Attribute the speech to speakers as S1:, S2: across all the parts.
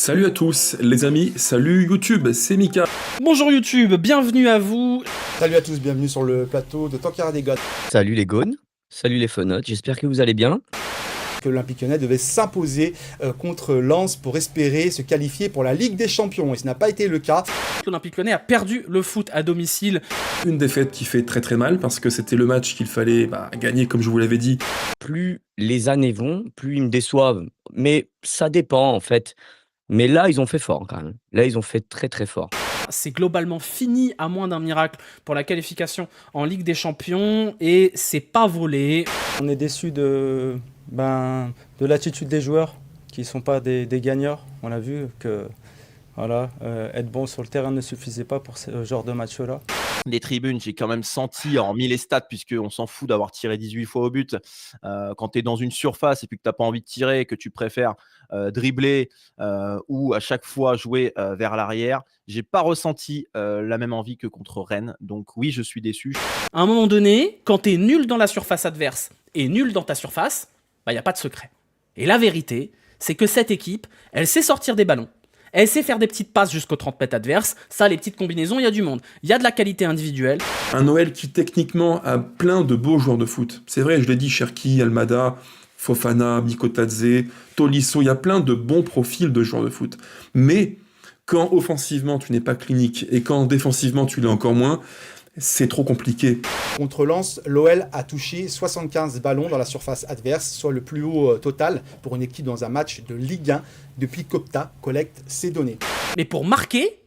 S1: Salut à tous les amis, salut YouTube, c'est Mika.
S2: Bonjour YouTube, bienvenue à vous.
S3: Salut à tous, bienvenue sur le plateau de Tankara des Gods.
S4: Salut les Gaunes, salut les Fenotes, j'espère que vous allez bien.
S3: Que l'Olympique Lyonnais devait s'imposer contre Lens pour espérer se qualifier pour la Ligue des Champions. Et ce n'a pas été le cas.
S2: L'Olympique Lyonnais a perdu le foot à domicile.
S1: Une défaite qui fait très très mal parce que c'était le match qu'il fallait gagner comme je vous l'avais dit.
S4: Plus les années vont, plus ils me déçoivent. Mais ça dépend en fait. Mais là, ils ont fait fort quand même. Là, ils ont fait très très fort.
S2: C'est globalement fini à moins d'un miracle pour la qualification en Ligue des Champions et c'est pas volé.
S5: On est déçu de l'attitude des joueurs qui ne sont pas des gagnants. On a vu que être bon sur le terrain ne suffisait pas pour ce genre de match-là.
S6: Les tribunes, j'ai quand même senti, hormis les stats, puisqu'on s'en fout d'avoir tiré 18 fois au but, quand tu es dans une surface et puis que tu n'as pas envie de tirer, que tu préfères dribbler ou à chaque fois jouer vers l'arrière, j'ai pas ressenti la même envie que contre Rennes. Donc oui, je suis déçu.
S2: À un moment donné, quand tu es nul dans la surface adverse et nul dans ta surface, il n'y a pas de secret. Et la vérité, c'est que cette équipe, elle sait sortir des ballons. Elle sait faire des petites passes jusqu'aux 30 mètres adverses. Ça, les petites combinaisons, il y a du monde. Il y a de la qualité individuelle.
S1: Un Noël qui techniquement a plein de beaux joueurs de foot. C'est vrai, je l'ai dit, Cherki, Almada, Fofana, Mikotadze, Tolisso, il y a plein de bons profils de joueurs de foot. Mais quand offensivement tu n'es pas clinique et quand défensivement tu l'es encore moins, c'est trop compliqué.
S3: Contre Lens, l'OL a touché 75 ballons dans la surface adverse, soit le plus haut total pour une équipe dans un match de Ligue 1 depuis qu'Opta collecte ces données.
S2: Mais pour marquer,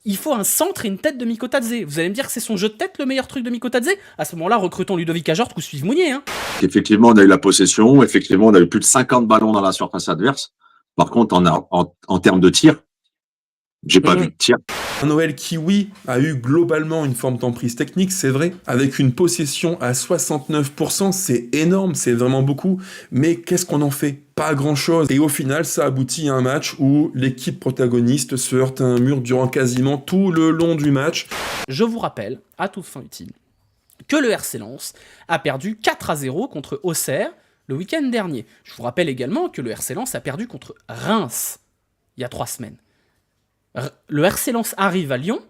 S2: il faut un centre et une tête de Mikotadze. Vous allez me dire que c'est son jeu de tête le meilleur truc de Mikotadze? À ce moment-là, recrutons Ludovic Ajort ou Steve Mounier. Hein.
S7: Effectivement, on a eu la possession. Effectivement, on a eu plus de 50 ballons dans la surface adverse. Par contre, en termes de tir, j'ai pas vu de tir.
S1: Un Noël qui, oui, a eu globalement une forme d'emprise technique, c'est vrai, avec une possession à 69%, c'est énorme, c'est vraiment beaucoup, mais qu'est-ce qu'on en fait? Pas grand-chose. Et au final, ça aboutit à un match où l'équipe protagoniste se heurte à un mur durant quasiment tout le long du match.
S2: Je vous rappelle, à toute fin utile, que le RC Lens a perdu 4-0 contre Auxerre le week-end dernier. Je vous rappelle également que le RC Lens a perdu contre Reims il y a 3 semaines. Le RC Lens arrive à Lyon,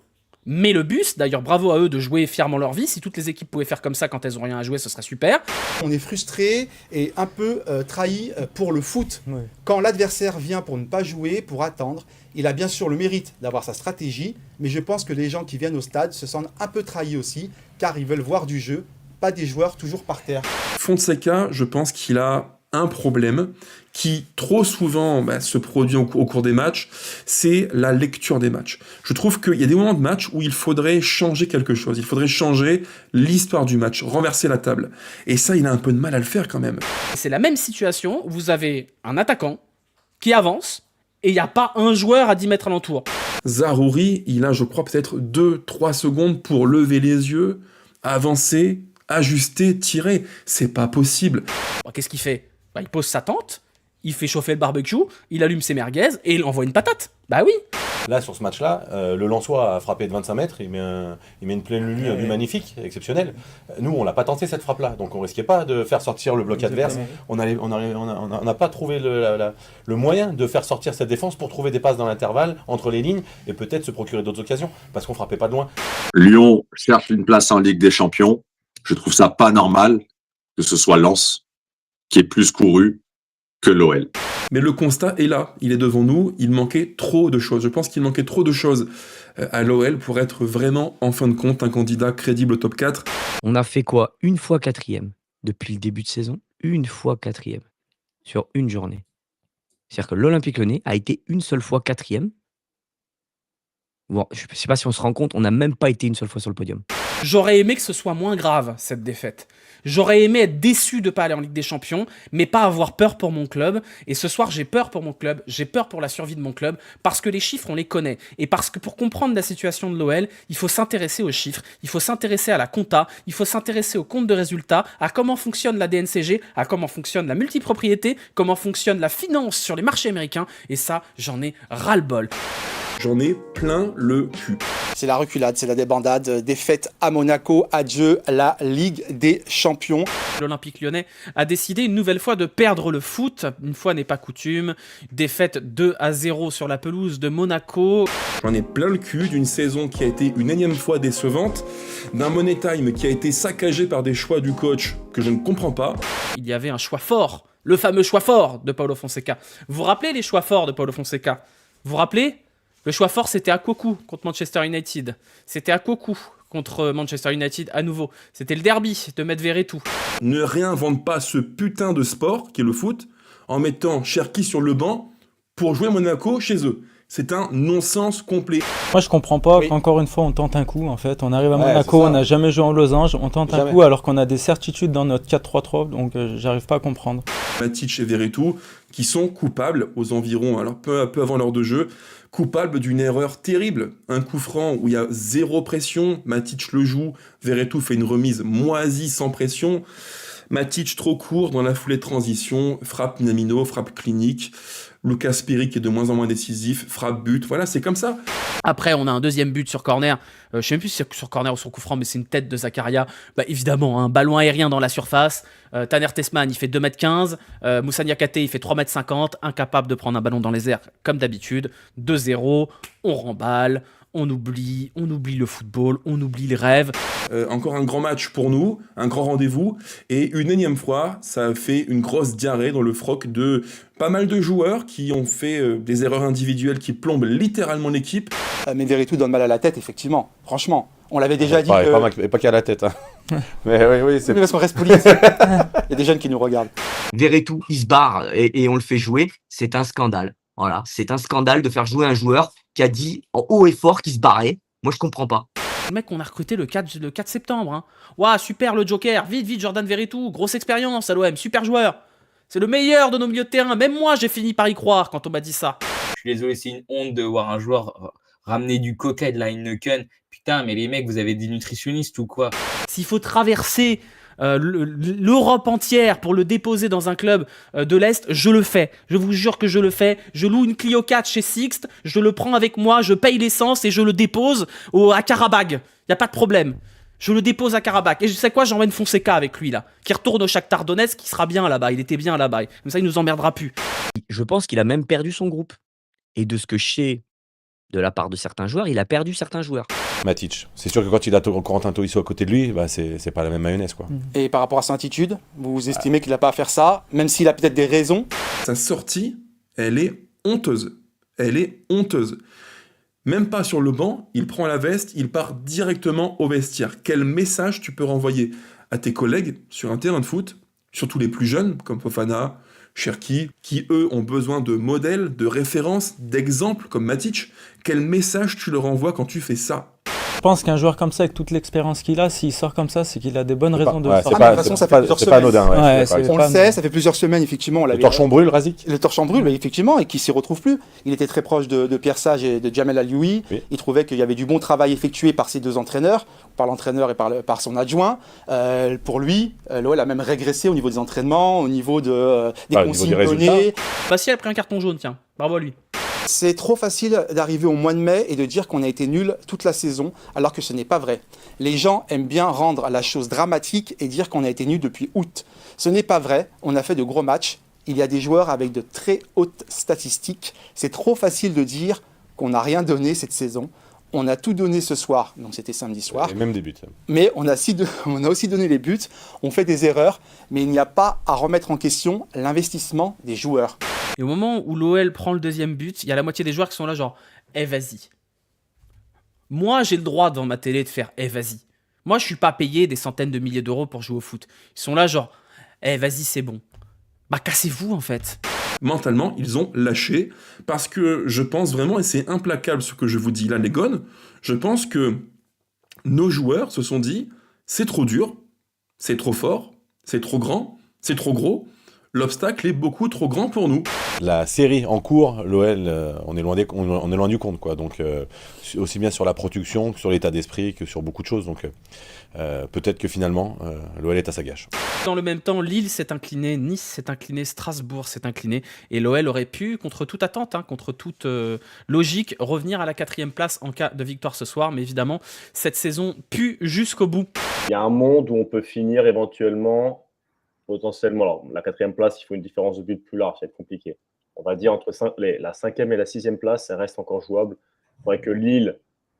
S2: mais le bus, d'ailleurs bravo à eux de jouer fièrement leur vie, si toutes les équipes pouvaient faire comme ça quand elles n'ont rien à jouer, ce serait super.
S3: On est frustré et un peu trahi pour le foot.
S5: Oui.
S3: Quand l'adversaire vient pour ne pas jouer, pour attendre, il a bien sûr le mérite d'avoir sa stratégie, mais je pense que les gens qui viennent au stade se sentent un peu trahis aussi, car ils veulent voir du jeu, pas des joueurs toujours par terre.
S1: Fonseca, je pense qu'il a un problème qui trop souvent se produit au cours des matchs, c'est la lecture des matchs. Je trouve qu'il y a des moments de match où il faudrait changer quelque chose, il faudrait changer l'histoire du match, renverser la table. Et ça, il a un peu de mal à le faire quand même.
S2: C'est la même situation où vous avez un attaquant qui avance et il n'y a pas un joueur à 10 mètres alentour.
S1: Zaroury, il a, je crois, peut-être 2-3 secondes pour lever les yeux, avancer, ajuster, tirer. C'est pas possible.
S2: Bon, qu'est-ce qu'il fait? Il pose sa tente, il fait chauffer le barbecue, il allume ses merguez et il envoie une patate. Bah oui.
S8: Là, sur ce match-là, le Lensois a frappé de 25 mètres, il met une pleine lune magnifique, exceptionnelle. Nous, on l'a pas tenté cette frappe-là, donc on risquait pas de faire sortir le bloc adverse. On n'a pas trouvé le moyen de faire sortir cette défense pour trouver des passes dans l'intervalle, entre les lignes, et peut-être se procurer d'autres occasions, parce qu'on frappait pas de loin.
S7: Lyon cherche une place en Ligue des Champions. Je trouve ça pas normal que ce soit Lens qui est plus couru que l'OL.
S1: Mais le constat est là, il est devant nous, il manquait trop de choses. Je pense qu'il manquait trop de choses à l'OL pour être vraiment, en fin de compte, un candidat crédible au top 4.
S4: On a fait quoi? Une fois 4e depuis le début de saison? Une fois 4e sur une journée. C'est-à-dire que l'Olympique Lyonnais a été une seule fois 4e. Bon, je ne sais pas si on se rend compte, on n'a même pas été une seule fois sur le podium.
S2: J'aurais aimé que ce soit moins grave, cette défaite. J'aurais aimé être déçu de ne pas aller en Ligue des Champions, mais pas avoir peur pour mon club. Et ce soir, j'ai peur pour mon club, j'ai peur pour la survie de mon club, parce que les chiffres, on les connaît. Et parce que pour comprendre la situation de l'OL, il faut s'intéresser aux chiffres, il faut s'intéresser à la compta, il faut s'intéresser au compte de résultats, à comment fonctionne la DNCG, à comment fonctionne la multipropriété, comment fonctionne la finance sur les marchés américains. Et ça, j'en ai ras-le-bol.
S1: J'en ai plein le cul.
S3: C'est la reculade, c'est la débandade. Défaite à Monaco, adieu la Ligue des Champions.
S2: L'Olympique Lyonnais a décidé une nouvelle fois de perdre le foot. Une fois n'est pas coutume. Défaite 2-0 sur la pelouse de Monaco.
S1: J'en ai plein le cul d'une saison qui a été une énième fois décevante, d'un Money Time qui a été saccagé par des choix du coach que je ne comprends pas.
S2: Il y avait un choix fort, le fameux choix fort de Paulo Fonseca. Vous vous rappelez les choix forts de Paulo Fonseca? Vous vous rappelez? Le choix fort, c'était Akoku contre Manchester United. C'était Akoku contre Manchester United à nouveau. C'était le derby de mettre Verretou.
S1: Ne réinvente pas ce putain de sport qui est le foot en mettant Cherki sur le banc pour jouer Monaco chez eux. C'est un non-sens complet.
S5: Moi, je comprends pas
S3: Oui.
S5: qu'encore une fois, on tente un coup. En fait, on arrive à
S8: Ouais,
S5: Monaco,
S8: c'est ça.
S5: on n'a jamais joué en losange, on tente un
S8: Jamais.
S5: coup alors qu'on a des certitudes dans notre 4-3-3. Donc, j'arrive pas à comprendre.
S1: Matic et Verretou qui sont coupables aux environs, alors peu avant l'heure de jeu, coupables d'une erreur terrible. Un coup franc où il y a zéro pression, Matic le joue, Verretou fait une remise moisie sans pression. Matic trop court dans la foulée de transition, frappe Minamino, frappe clinique. Lucas Perry qui est de moins en moins décisif, frappe but, voilà, c'est comme ça.
S2: Après, on a un deuxième but sur corner. Je sais même plus si c'est sur corner ou sur coup franc, mais c'est une tête de Zakaria. Bah, évidemment, un ballon aérien dans la surface. Tanner Tessman, il fait 2m15. Moussa Niakhaté, il fait 3m50. Incapable de prendre un ballon dans les airs, comme d'habitude. 2-0, on remballe. On oublie le football, on oublie les rêves.
S1: Encore un grand match pour nous, un grand rendez-vous, et une énième fois, ça a fait une grosse diarrhée dans le froc de pas mal de joueurs qui ont fait des erreurs individuelles qui plombent littéralement l'équipe.
S3: Mais Verretou donne mal à la tête, effectivement. Franchement, on l'avait déjà dit
S8: Pas,
S3: que...
S8: pas qu'à la tête. Hein. Mais oui, c'est
S3: Oui, parce qu'on reste poli. Il y a des jeunes qui nous regardent.
S4: Verretou, il se barre et on le fait jouer. C'est un scandale. Voilà, c'est un scandale de faire jouer un joueur qui a dit en haut et fort qu'il se barrait. Moi, je comprends pas.
S2: Le mec qu'on a recruté le 4 septembre. Hein. Ouah, super le Joker. Vite, Jordan Verretou. Grosse expérience à l'OM. Super joueur. C'est le meilleur de nos milieux de terrain. Même moi, j'ai fini par y croire quand on m'a dit ça.
S9: Je suis désolé, c'est une honte de voir un joueur ramener du coca et de la Heineken. Putain, mais les mecs, vous avez des nutritionnistes ou quoi?
S2: S'il faut traverser l'Europe entière pour le déposer dans un club de l'Est, je le fais. Je vous jure que je le fais. Je loue une Clio 4 chez Sixt, je le prends avec moi, je paye l'essence et je le dépose à Karabag. Y a pas de problème. Je le dépose à Karabakh. Et je sais quoi, j'emmène Fonseca avec lui, là. Qui retourne au Shakhtar Donetsk, qui sera bien là-bas. Il était bien là-bas. Comme ça, il nous emmerdera plus.
S4: Je pense qu'il a même perdu son groupe. Et de ce que je sais de la part de certains joueurs, il a perdu certains joueurs.
S8: Matic. C'est sûr que quand il a Corentin Tolisso à côté de lui, bah c'est pas la même mayonnaise, quoi.
S3: Et par rapport à son attitude, vous estimez qu'il n'a pas à faire ça, même s'il a peut-être des raisons?
S1: Sa sortie, elle est honteuse. Elle est honteuse. Même pas sur le banc, il prend la veste, il part directement au vestiaire. Quel message tu peux renvoyer à tes collègues sur un terrain de foot, surtout les plus jeunes, comme Fofana, Cherki, qui eux ont besoin de modèles, de références, d'exemples, comme Matic. Quel message tu leur envoies quand tu fais ça?
S5: Je pense qu'un joueur comme ça, avec toute l'expérience qu'il a, s'il sort comme ça, c'est qu'il a des bonnes raisons de
S8: Ouais,
S5: sortir.
S3: de toute façon, ça fait plusieurs
S8: c'est pas
S3: semaines.
S8: anodin. Ouais,
S5: Ouais,
S8: je suis d'accord avec
S5: c'est-
S3: On
S5: pas
S3: le sait, ça fait plusieurs semaines, effectivement. On
S8: toi. Le
S3: l'avait...
S8: torchon brûle, Razik.
S3: Le torchon brûle, mais effectivement, et qui s'y retrouve plus. Il était très proche de Pierre Sage et de Jamel Alioui.
S8: Oui.
S3: Il trouvait qu'il y avait du bon travail effectué par ces deux entraîneurs, par l'entraîneur et par son adjoint. Pour lui, l'OL a même régressé au niveau des entraînements, au niveau des
S8: Au niveau
S3: consignes
S8: des résultats.
S3: données.
S2: Bassi a pris un carton jaune, tiens. Bravo à lui.
S3: C'est trop facile d'arriver au mois de mai et de dire qu'on a été nul toute la saison, alors que ce n'est pas vrai. Les gens aiment bien rendre la chose dramatique et dire qu'on a été nul depuis août. Ce n'est pas vrai, on a fait de gros matchs. Il y a des joueurs avec de très hautes statistiques. C'est trop facile de dire qu'on n'a rien donné cette saison. On a tout donné ce soir, donc c'était samedi soir.
S8: Et même des buts.
S3: Mais on a aussi donné les buts, on fait des erreurs, mais il n'y a pas à remettre en question l'investissement des joueurs.
S2: Et au moment où l'OL prend le deuxième but, il y a la moitié des joueurs qui sont là genre « Eh vas-y ». Moi, j'ai le droit devant ma télé de faire « Eh vas-y ». Moi, je suis pas payé des centaines de milliers d'euros pour jouer au foot. Ils sont là genre « Eh vas-y, c'est bon ». Bah cassez-vous en fait.
S1: Mentalement, ils ont lâché, parce que je pense vraiment, et c'est implacable ce que je vous dis là, les gones, je pense que nos joueurs se sont dit, c'est trop dur, c'est trop fort, c'est trop grand, c'est trop gros, l'obstacle est beaucoup trop grand pour nous.
S8: La série en cours, l'OL, on est loin du compte, quoi. Donc, aussi bien sur la production que sur l'état d'esprit, que sur beaucoup de choses. Donc, peut-être que finalement, l'OL est à sa gâche.
S2: Dans le même temps, Lille s'est incliné, Nice s'est incliné, Strasbourg s'est incliné, et l'OL aurait pu, contre toute attente, contre toute logique, revenir à la 4e place en cas de victoire ce soir. Mais évidemment, cette saison pue jusqu'au bout.
S10: Il y a un monde où on peut finir éventuellement, potentiellement. Alors, la 4e place, il faut une différence de but plus large, ça va être compliqué. On va dire entre la 5e et la 6e place, ça reste encore jouable. Il faudrait que Lille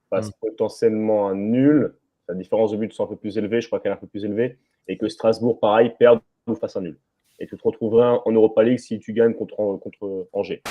S10: fasse potentiellement un nul. La différence de but soit un peu plus élevée, je crois qu'elle est un peu plus élevée. Et que Strasbourg, pareil, perde ou fasse un nul. Et tu te retrouverais en Europa League si tu gagnes contre Angers.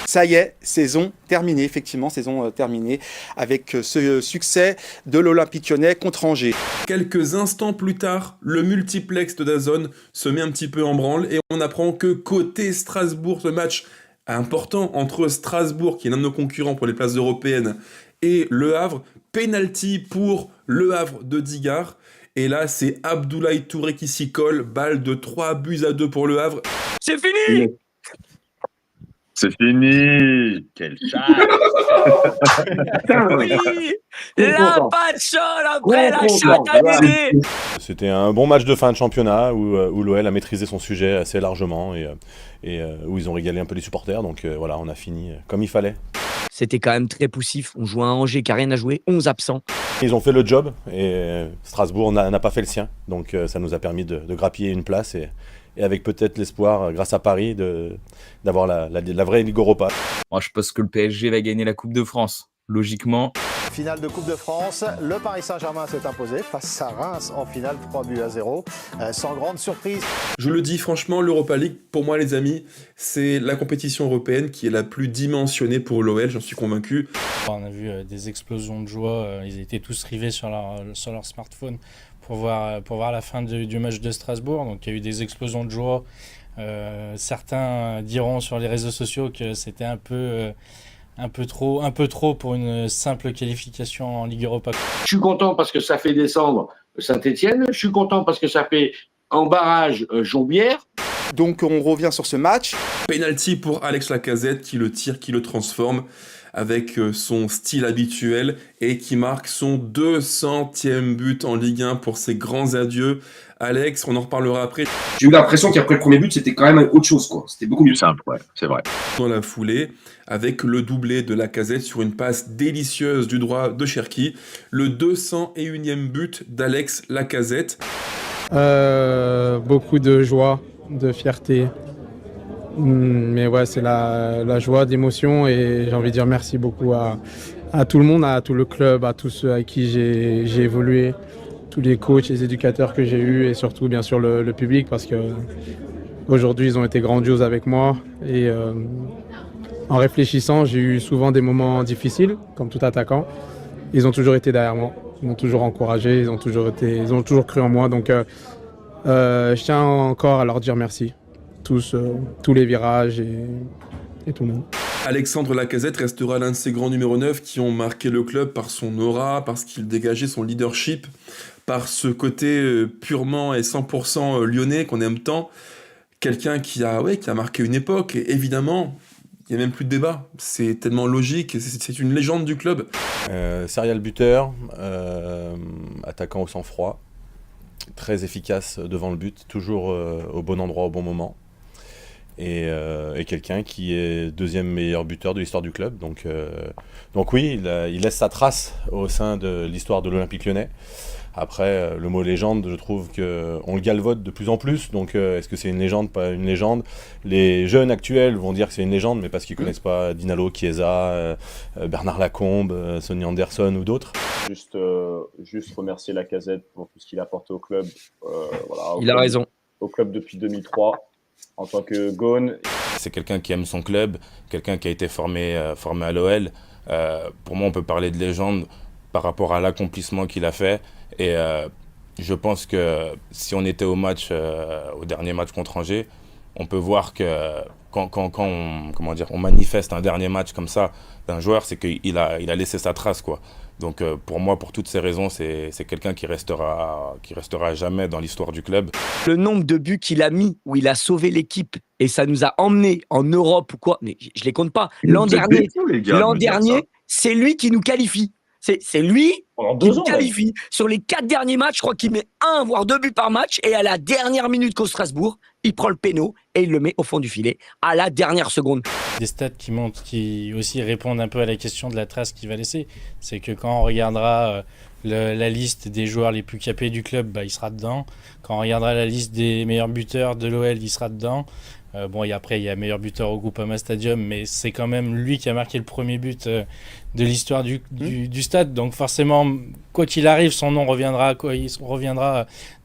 S3: Ça y est, saison terminée, effectivement, saison terminée, avec ce succès de l'Olympique Lyonnais contre Angers.
S1: Quelques instants plus tard, le multiplex de DAZN se met un petit peu en branle et on apprend que côté Strasbourg, ce match important entre Strasbourg, qui est l'un de nos concurrents pour les places européennes, et Le Havre, penalty pour Le Havre de Digard. Et là, c'est Abdoulaye Touré qui s'y colle, balle de 3-2 pour Le Havre.
S4: C'est fini!
S7: C'est fini. Quel chat.
S4: Oui! La patchole après la chatte amusée!
S8: C'était un bon match de fin de championnat où l'OL a maîtrisé son sujet assez largement et où ils ont régalé un peu les supporters. Donc voilà, on a fini comme il fallait.
S4: C'était quand même très poussif. On jouait à Angers qui n'a rien à jouer, 11 absents.
S8: Ils ont fait le job et Strasbourg n'a pas fait le sien. Donc ça nous a permis de grappiller une place et avec peut-être l'espoir, grâce à Paris, d'avoir la vraie Ligue Europa.
S9: Moi, je pense que le PSG va gagner la Coupe de France, logiquement.
S11: Finale de Coupe de France, le Paris Saint-Germain s'est imposé face à Reims en finale 3-0, sans grande surprise.
S1: Je le dis franchement, l'Europa League, pour moi les amis, c'est la compétition européenne qui est la plus dimensionnée pour l'OL, j'en suis convaincu.
S12: On a vu des explosions de joie, ils étaient tous rivés sur leur smartphone pour voir la fin du match de Strasbourg. Donc il y a eu des explosions de joie. Certains diront sur les réseaux sociaux que c'était un peu trop pour une simple qualification en Ligue Europa.
S13: Je suis content parce que ça fait descendre Saint-Etienne. Je suis content parce que ça fait en barrage Jonquière.
S3: Donc on revient sur ce match.
S1: Penalty pour Alex Lacazette qui le tire, qui le transforme avec son style habituel et qui marque son 200e but en Ligue 1 pour ses grands adieux. Alex, on en reparlera après.
S13: J'ai eu l'impression qu'après le premier but, c'était quand même autre chose, quoi. C'était beaucoup mieux.
S7: Simple, ouais, c'est vrai.
S1: Dans la foulée, avec le doublé de Lacazette sur une passe délicieuse du droit de Cherki, le 201e but d'Alex Lacazette.
S14: Beaucoup de joie, de fierté. Mais ouais, c'est la joie, d'émotion et j'ai envie de dire merci beaucoup à tout le monde, à tout le club, à tous ceux avec qui j'ai évolué, tous les coachs, les éducateurs que j'ai eus et surtout bien sûr le public parce que aujourd'hui ils ont été grandioses avec moi et en réfléchissant j'ai eu souvent des moments difficiles comme tout attaquant. Ils ont toujours été derrière moi, ils m'ont toujours encouragé, ils ont toujours cru en moi donc je tiens encore à leur dire merci. Tous les virages et tout le monde.
S1: Alexandre Lacazette restera l'un de ces grands numéros 9 qui ont marqué le club par son aura, parce qu'il dégageait son leadership, par ce côté purement et 100% lyonnais qu'on aime tant. Quelqu'un qui a marqué une époque, et évidemment, il n'y a même plus de débat. C'est tellement logique, c'est une légende du club.
S8: Serial buteur, attaquant au sang-froid, très efficace devant le but, toujours au bon endroit au bon moment. Et quelqu'un qui est deuxième meilleur buteur de l'histoire du club. Donc oui, il laisse sa trace au sein de l'histoire de l'Olympique Lyonnais. Après, le mot légende, je trouve qu'on le galvaude de plus en plus. Donc est-ce que c'est une légende, pas une légende? Les jeunes actuels vont dire que c'est une légende, mais parce qu'ils ne connaissent pas Dinalo, Chiesa, Bernard Lacombe, Sonny Anderson ou d'autres.
S10: Juste remercier Lacazette pour tout ce qu'il a apporté au club.
S4: Il a raison.
S10: Au club depuis 2003. En tant que Gone.
S15: C'est quelqu'un qui aime son club, quelqu'un qui a été formé à l'OL. Pour moi, on peut parler de légende par rapport à l'accomplissement qu'il a fait. Et je pense que si on était au dernier match contre Angers, on peut voir que quand on manifeste un dernier match comme ça d'un joueur, c'est qu'il a laissé sa trace, quoi. Donc pour moi, pour toutes ces raisons, c'est quelqu'un qui restera à jamais dans l'histoire du club.
S4: Le nombre de buts qu'il a mis, où il a sauvé l'équipe, et ça nous a emmenés en Europe ou quoi, mais je les compte pas. L'an dernier, c'est lui qui nous qualifie. C'est lui qui nous qualifie. Sur les 4 derniers matchs, je crois qu'il met 1 voire 2 buts par match, et à la dernière minute qu'au Strasbourg, il prend le péno et il le met au fond du filet à la dernière seconde.
S12: Des stats qui aussi répondent un peu à la question de la trace qu'il va laisser. C'est que quand on regardera la liste des joueurs les plus capés du club, il sera dedans. Quand on regardera la liste des meilleurs buteurs de l'OL, il sera dedans. Et après, il y a meilleur buteur au Groupama Stadium, mais c'est quand même lui qui a marqué le premier but de l'histoire du stade. Donc forcément, quoi qu'il arrive, son nom reviendra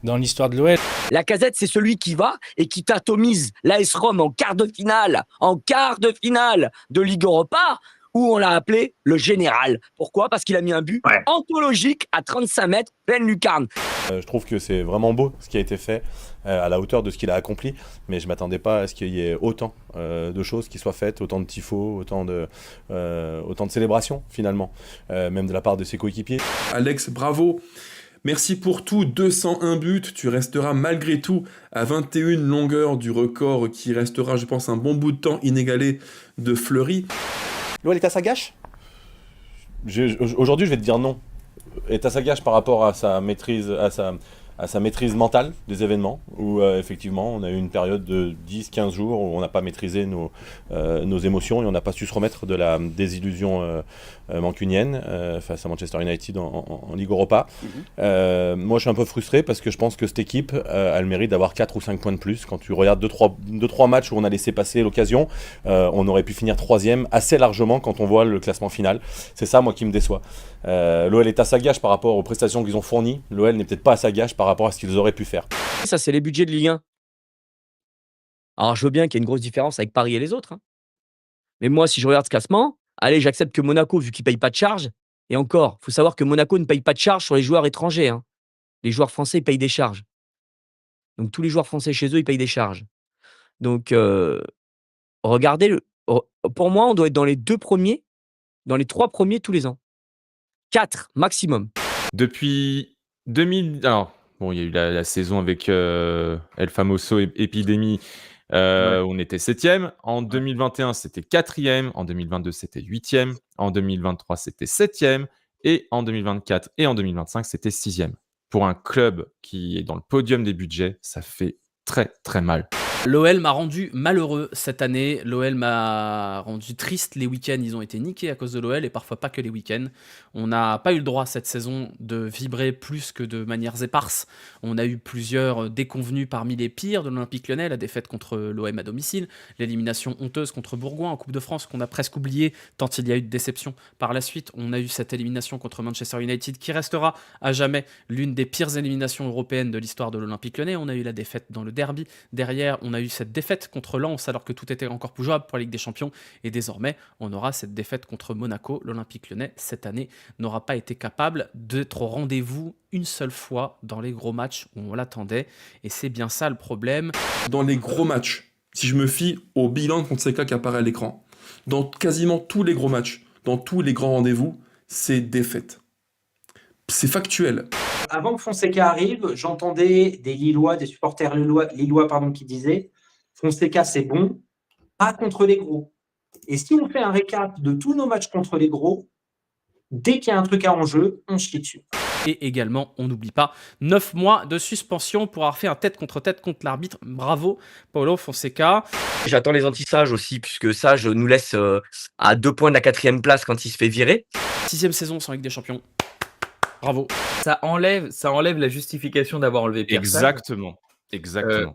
S12: dans l'histoire de l'OL.
S4: Lacazette, c'est celui qui va et qui t'atomise l'AS Rome en quart de finale de Ligue Europa, où on l'a appelé le général. Pourquoi ? Parce qu'il a mis un but anthologique à 35 mètres, pleine lucarne.
S8: Je trouve que c'est vraiment beau ce qui a été fait, à la hauteur de ce qu'il a accompli, mais je ne m'attendais pas à ce qu'il y ait autant de choses qui soient faites, autant de tifos, autant de célébrations finalement, même de la part de ses coéquipiers.
S1: Alex, bravo. Merci pour tout, 201 buts, tu resteras malgré tout à 21 longueurs du record qui restera, je pense, un bon bout de temps inégalé de Fleury.
S3: L'OL est à sa gâche ?
S8: Aujourd'hui, je vais te dire non. Est à sa gâche par rapport à sa maîtrise, à sa maîtrise mentale des événements, où effectivement on a eu une période de 10-15 jours où on n'a pas maîtrisé nos émotions et on n'a pas su se remettre de la désillusion mancunienne face à Manchester United en Ligue Europa. Moi je suis un peu frustré parce que je pense que cette équipe a le mérite d'avoir 4 ou 5 points de plus. Quand tu regardes 2-3 matchs où on a laissé passer l'occasion, on aurait pu finir 3e assez largement quand on voit le classement final. C'est ça moi qui me déçoit. L'OL est à sa gâche par rapport aux prestations qu'ils ont fournies. L'OL n'est peut-être pas à sa gâche par rapport à ce qu'ils auraient pu faire.
S4: Ça, c'est les budgets de Ligue 1. Alors, je veux bien qu'il y ait une grosse différence avec Paris et les autres. Mais moi, si je regarde ce classement, allez, j'accepte que Monaco, vu qu'ils ne payent pas de charges, et encore, il faut savoir que Monaco ne paye pas de charges sur les joueurs étrangers. Les joueurs français payent des charges. Donc, tous les joueurs français chez eux, ils payent des charges. Donc, regardez, pour moi, on doit être dans les 2 premiers, dans les 3 premiers tous les ans. 4 maximum.
S16: Depuis 2000... Alors, bon, il y a eu la saison avec El Famoso Epidémie, on était 7e. En 2021, c'était 4e. En 2022, c'était 8e. En 2023, c'était 7e. Et en 2024 et en 2025, c'était 6e. Pour un club qui est dans le podium des budgets, ça fait très, très mal.
S2: L'OL m'a rendu malheureux cette année, l'OL m'a rendu triste, les week-ends ils ont été niqués à cause de l'OL et parfois pas que les week-ends. On n'a pas eu le droit cette saison de vibrer plus que de manières éparses. On a eu plusieurs déconvenus parmi les pires de l'Olympique Lyonnais, la défaite contre l'OM à domicile, l'élimination honteuse contre Bourgoin en Coupe de France qu'on a presque oublié tant il y a eu de déception. Par la suite, on a eu cette élimination contre Manchester United qui restera à jamais l'une des pires éliminations européennes de l'histoire de l'Olympique Lyonnais. On a eu la défaite dans le derby. Derrière, on a eu cette défaite contre Lens alors que tout était encore plus jouable pour la Ligue des Champions et désormais on aura cette défaite contre Monaco. L'Olympique Lyonnais cette année n'aura pas été capable d'être au rendez-vous une seule fois dans les gros matchs où on l'attendait et c'est bien ça le problème.
S1: Dans les gros matchs, si je me fie au bilan de Fonseca qui apparaît à l'écran, dans quasiment tous les gros matchs, dans tous les grands rendez-vous, c'est défaite. C'est factuel.
S17: Avant que Fonseca arrive, j'entendais des Lillois, des supporters Lillois qui disaient Fonseca c'est bon, pas contre les gros. Et si on fait un récap de tous nos matchs contre les gros, dès qu'il y a un truc à enjeu, on se chie dessus.
S2: Et également, on n'oublie pas, 9 mois de suspension pour avoir fait un tête contre l'arbitre. Bravo, Paulo Fonseca.
S4: J'attends les anti-Sage aussi, puisque Sage nous laisse à 2 points de la 4e place quand il se fait virer.
S2: 6e saison sans Ligue des Champions. Bravo.
S9: Ça enlève la justification d'avoir enlevé Pierre
S16: Exactement.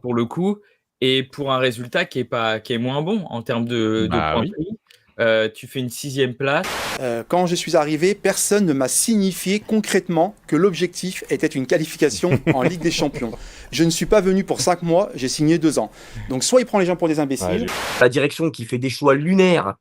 S9: Pour le coup, et pour un résultat qui est moins bon en termes de points pris. Tu fais une 6e place.
S3: Quand je suis arrivé, personne ne m'a signifié concrètement que l'objectif était une qualification en Ligue des Champions. Je ne suis pas venu pour 5 mois, j'ai signé 2 ans. Donc soit il prend les gens pour des imbéciles.
S4: La direction qui fait des choix lunaires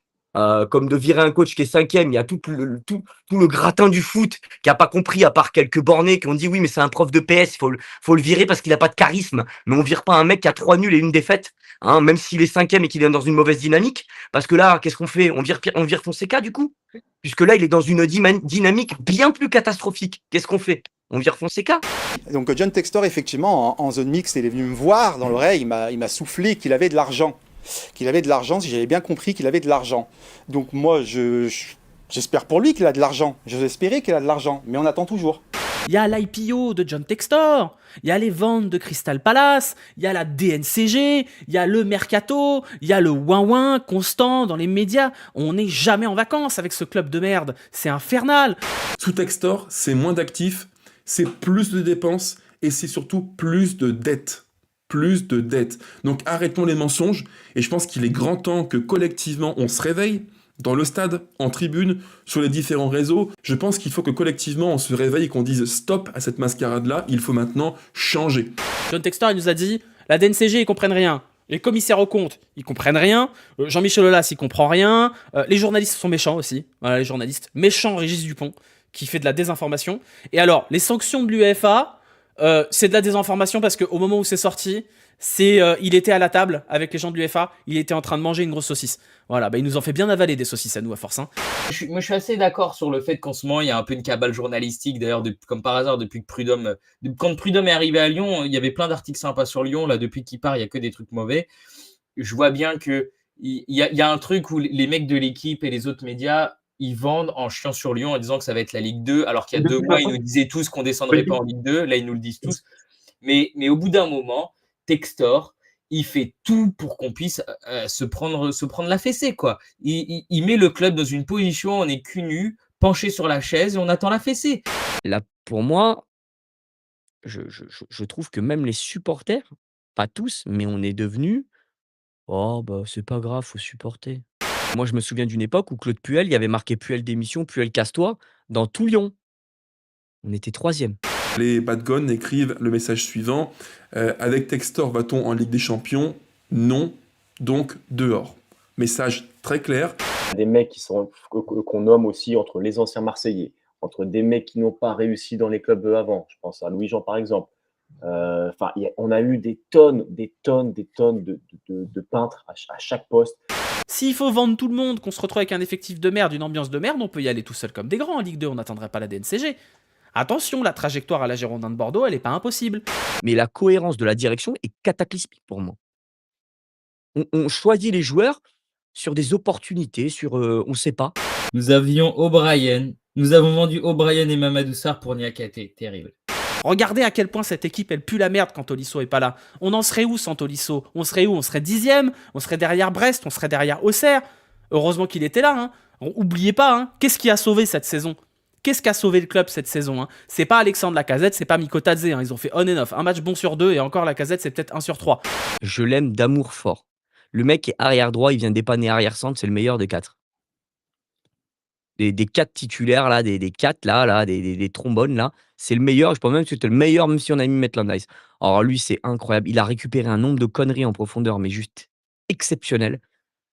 S4: comme de virer un coach qui est 5e. Il y a tout le gratin du foot qui n'a pas compris, à part quelques bornés qui ont dit oui, mais c'est un prof de PS, faut le virer parce qu'il n'a pas de charisme. Mais on vire pas un mec qui a 3 nuls et une défaite, hein, même s'il est 5e et qu'il est dans une mauvaise dynamique. Parce que là, qu'est-ce qu'on fait? On vire Fonseca du coup? Puisque là, il est dans une dynamique bien plus catastrophique. Qu'est-ce qu'on fait? On vire Fonseca?
S3: Donc John Textor, effectivement, en zone mixte, il est venu me voir dans l'oreille, il m'a soufflé qu'il avait de l'argent. Si j'avais bien compris qu'il avait de l'argent. Donc moi, j'espère pour lui qu'il a de l'argent. J'ose espérer qu'il a de l'argent, mais on attend toujours.
S2: Il y a l'IPO de John Textor, il y a les ventes de Crystal Palace, il y a la DNCG, il y a le Mercato, il y a le ouin-ouin constant dans les médias. On n'est jamais en vacances avec ce club de merde. C'est infernal.
S1: Sous Textor, c'est moins d'actifs, c'est plus de dépenses et c'est surtout plus de dettes. Plus de dettes. Donc arrêtons les mensonges et je pense qu'il est grand temps que collectivement on se réveille dans le stade, en tribune, sur les différents réseaux. Je pense qu'il faut que collectivement on se réveille et qu'on dise stop à cette mascarade-là, il faut maintenant changer.
S2: John Textor, il nous a dit, la DNCG, ils comprennent rien. Les commissaires aux comptes, ils comprennent rien. Jean-Michel Aulas, il comprend rien. Les journalistes sont méchants aussi. Voilà, les journalistes. Méchants Régis Dupont, qui fait de la désinformation. Et alors, les sanctions de l'UEFA, c'est de la désinformation parce qu'au moment où c'est sorti, il était à la table avec les gens de l'UEFA, il était en train de manger une grosse saucisse. Voilà, il nous en fait bien avaler des saucisses à nous à force. Hein.
S9: Moi, je suis assez d'accord sur le fait qu'en ce moment, il y a un peu une cabale journalistique. D'ailleurs, comme par hasard, depuis que quand Prud'homme est arrivé à Lyon, il y avait plein d'articles sympas sur Lyon. Là, depuis qu'il part, il n'y a que des trucs mauvais. Je vois bien qu'il y a un truc où les mecs de l'équipe et les autres médias, ils vendent en chiant sur Lyon en disant que ça va être la Ligue 2, alors qu'il y a 2 mois, ils nous disaient tous qu'on ne descendrait pas en Ligue 2. Là, ils nous le disent tous. Mais au bout d'un moment, Textor, il fait tout pour qu'on puisse se prendre la fessée, quoi. Il met le club dans une position où on est cul nu, penché sur la chaise et on attend la fessée.
S4: Là, pour moi, je trouve que même les supporters, pas tous, mais on est devenus oh, bah, c'est pas grave, faut supporter. Moi, je me souviens d'une époque où Claude Puel, il y avait marqué Puel démission, Puel casse-toi dans tout Lyon. On était 3e.
S1: Les Badgones écrivent le message suivant. Avec Textor, va-t-on en Ligue des Champions? Non, donc dehors. Message très clair.
S10: Des mecs qu'on nomme aussi entre les anciens Marseillais, entre des mecs qui n'ont pas réussi dans les clubs avant. Je pense à Louis-Jean par exemple. On a eu des tonnes de peintres à chaque poste.
S2: S'il faut vendre tout le monde, qu'on se retrouve avec un effectif de merde, une ambiance de merde, on peut y aller tout seul comme des grands en Ligue 2, on n'attendrait pas la DNCG. Attention, la trajectoire à la Girondin de Bordeaux, elle n'est pas impossible.
S4: Mais la cohérence de la direction est cataclysmique pour moi. On choisit les joueurs sur des opportunités, on ne sait pas.
S9: Nous avions O'Brien, nous avons vendu O'Brien et Mamadou Sarr pour Niakate, terrible.
S2: Regardez à quel point cette équipe, elle pue la merde quand Tolisso est pas là. On en serait où sans Tolisso? On serait où? On serait 10e? On serait derrière Brest? On serait derrière Auxerre? Heureusement qu'il était là. Hein. Oubliez pas, hein. Qu'est-ce qui a sauvé cette saison? Qu'est-ce qui a sauvé le club cette saison, hein? C'est pas Alexandre Lacazette, c'est pas Miko Tadze. Hein. Ils ont fait on and off. Un match bon sur 2 et encore Lacazette, c'est peut-être 1 sur 3.
S4: Je l'aime d'amour fort. Le mec est arrière droit, il vient dépanner arrière centre, c'est le meilleur des 4. Des 4 titulaires, là, des 4, là, des trombones, là. C'est le meilleur. Je pense même que c'était le meilleur, même si on a mis Maitland Nice. Alors lui, c'est incroyable. Il a récupéré un nombre de conneries en profondeur, mais juste exceptionnel.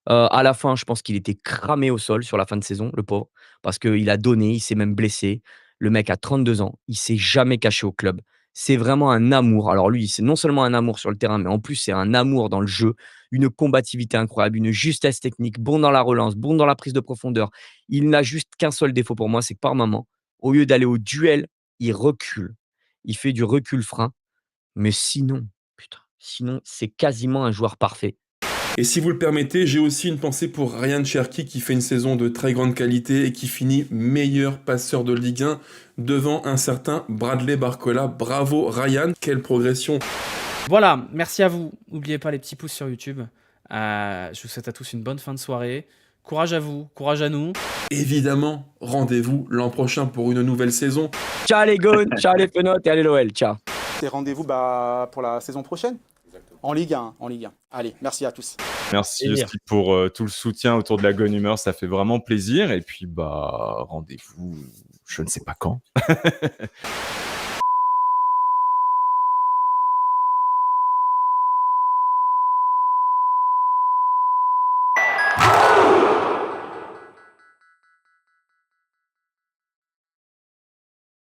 S4: À la fin, je pense qu'il était cramé au sol sur la fin de saison, le pauvre. Parce qu'il a donné, il s'est même blessé. Le mec a 32 ans. Il s'est jamais caché au club. C'est vraiment un amour. Alors lui, c'est non seulement un amour sur le terrain, mais en plus, c'est un amour dans le jeu. Une combativité incroyable, une justesse technique, bon dans la relance, bon dans la prise de profondeur. Il n'a juste qu'un seul défaut pour moi, c'est que par moment, au lieu d'aller au duel, il recule. Il fait du recul-frein. Mais sinon, c'est quasiment un joueur parfait.
S1: Et si vous le permettez, j'ai aussi une pensée pour Ryan Cherki qui fait une saison de très grande qualité et qui finit meilleur passeur de Ligue 1 devant un certain Bradley Barcola. Bravo Ryan, quelle progression!
S2: Voilà, merci à vous. N'oubliez pas les petits pouces sur YouTube. Je vous souhaite à tous une bonne fin de soirée. Courage à vous, courage à nous.
S1: Évidemment, rendez-vous l'an prochain pour une nouvelle saison.
S4: Ciao les Gones, ciao les Fenotes et allez l'OL, ciao.
S3: Et rendez-vous pour la saison prochaine. En Ligue 1, Allez, merci à tous.
S16: Merci aussi pour tout le soutien autour de la Gone Humeur, ça fait vraiment plaisir. Et puis, rendez-vous, je ne sais pas quand.